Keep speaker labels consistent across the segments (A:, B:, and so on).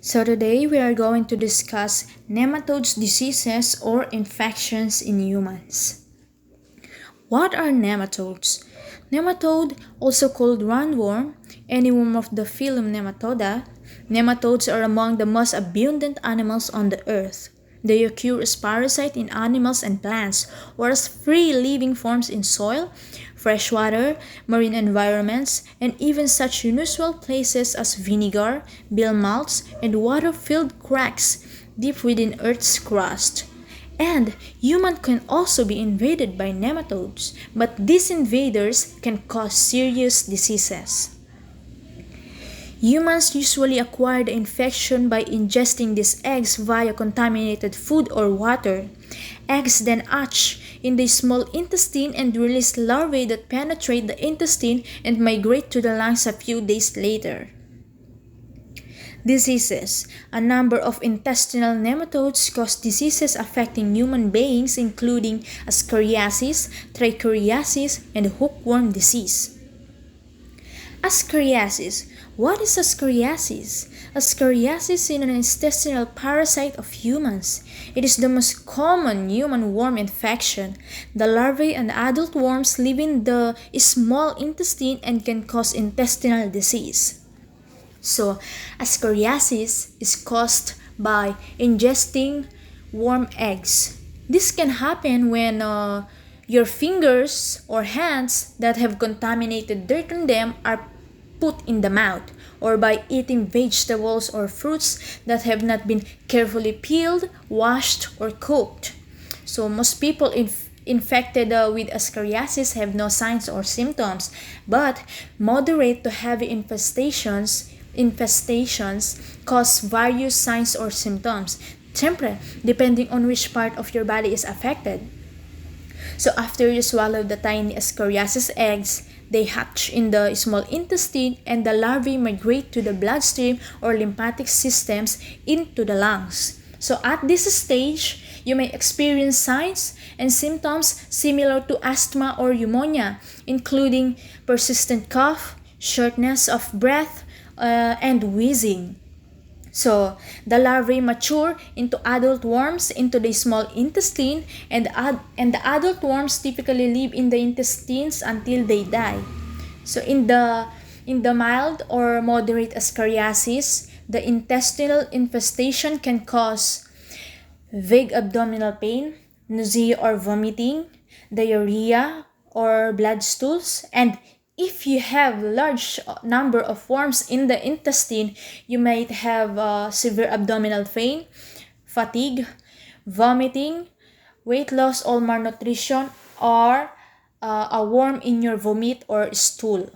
A: So today we are going to discuss nematodes diseases or infections in humans. What are nematodes? Nematode, also called roundworm, any worm of the phylum Nematoda, nematodes are among the most abundant animals on the earth. They occur as parasites in animals and plants, or as free living forms in soil, freshwater, marine environments, and even such unusual places as vinegar, bill moulds, and water-filled cracks deep within Earth's crust. And humans can also be invaded by nematodes, but these invaders can cause serious diseases. Humans usually acquire the infection by ingesting these eggs via contaminated food or water. Eggs then hatch in the small intestine and release larvae that penetrate the intestine and migrate to the lungs a few days later. Diseases. A number of intestinal nematodes cause diseases affecting human beings including ascariasis, trichuriasis, and hookworm disease. Ascariasis. What is ascariasis? Ascariasis is an intestinal parasite of humans. It is the most common human worm infection. The larvae and adult worms live in the small intestine and can cause intestinal disease. So, ascariasis is caused by ingesting worm eggs. This can happen when your fingers or hands that have contaminated dirt on them are put in the mouth, or by eating vegetables or fruits that have not been carefully peeled, washed, or cooked. So most people infected with ascariasis have no signs or symptoms, but moderate to heavy infestations cause various signs or symptoms, siyempre, depending on which part of your body is affected. So after you swallow the tiny ascariasis eggs, they hatch in the small intestine and the larvae migrate to the bloodstream or lymphatic systems into the lungs. So at this stage, you may experience signs and symptoms similar to asthma or pneumonia, including persistent cough, shortness of breath, and wheezing. So, the larvae mature into adult worms into the small intestine, and the adult worms typically live in the intestines until they die. So, in the mild or moderate ascariasis, the intestinal infestation can cause vague abdominal pain, nausea or vomiting, diarrhea or blood stools, and if you have large number of worms in the intestine, you might have severe abdominal pain, fatigue, vomiting, weight loss or malnutrition, or a worm in your vomit or stool.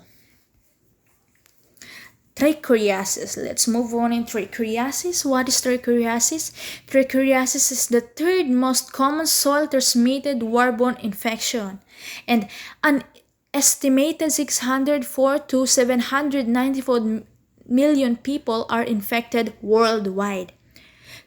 A: Trichuriasis. Let's move on in trichuriasis. What is trichuriasis? Trichuriasis is the third most common soil-transmitted waterborne infection, and an estimated 604 to 794 million people are infected worldwide.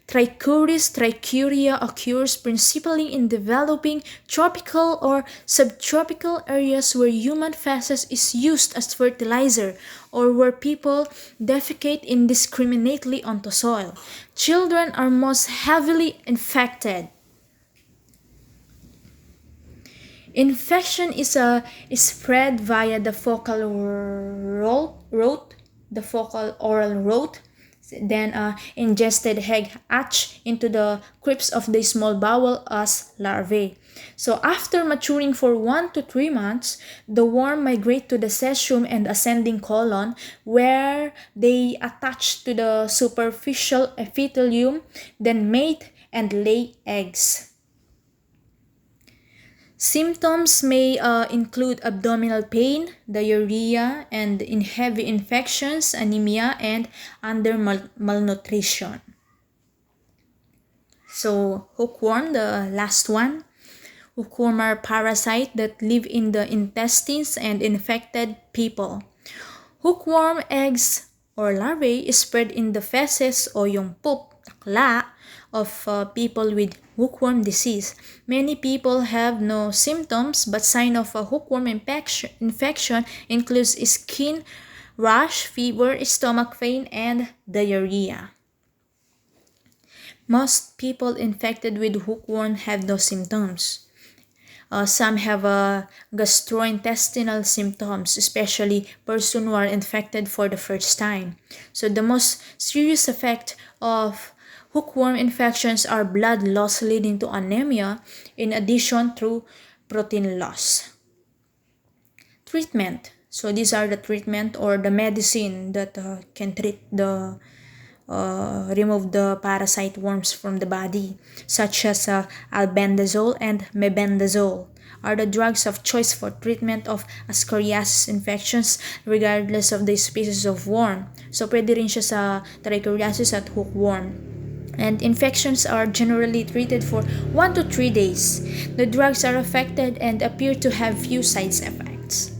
A: Trichuria occurs principally in developing tropical or subtropical areas where human feces is used as fertilizer or where people defecate indiscriminately onto soil. Children are most heavily infected. Infection is spread via the fecal oral route. Then ingested egg hatch into the crypts of the small bowel as larvae. So after maturing for 1 to 3 months, the worm migrate to the cesium and ascending colon, where they attach to the superficial epithelium, then mate and lay eggs. Symptoms may include abdominal pain, diarrhea, and in heavy infections, anemia, and under malnutrition. So, hookworm, the last one. Hookworm are parasites that live in the intestines and infected people. Hookworm eggs or larvae is spread in the feces o yung poop, takla, of people with hookworm disease. Many people have no symptoms, but sign of a hookworm infection includes skin rash, fever, stomach pain, and diarrhea. Most people infected with hookworm have no symptoms. Some have gastrointestinal symptoms, especially persons who are infected for the first time. So the most serious effect of hookworm infections are blood loss leading to anemia, in addition to protein loss. Treatment. So these are the treatment or the medicine that can treat the remove the parasite worms from the body, such as albendazole and mebendazole, are the drugs of choice for treatment of ascariasis infections regardless of the species of worm. So pwede rin siya sa trichoriasis at hookworm. And infections are generally treated for 1 to 3 days. The drugs are effective and appear to have few side effects.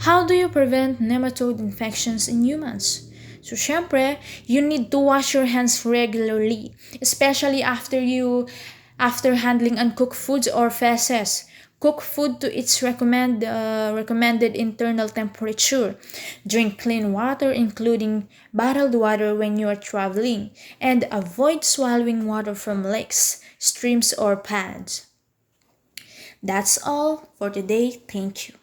A: How do you prevent nematode infections in humans? So, syempre, you need to wash your hands regularly, especially after handling uncooked foods or feces. Cook food to its recommended internal temperature. Drink clean water, including bottled water when you are traveling, and avoid swallowing water from lakes, streams, or ponds. That's all for today. Thank you.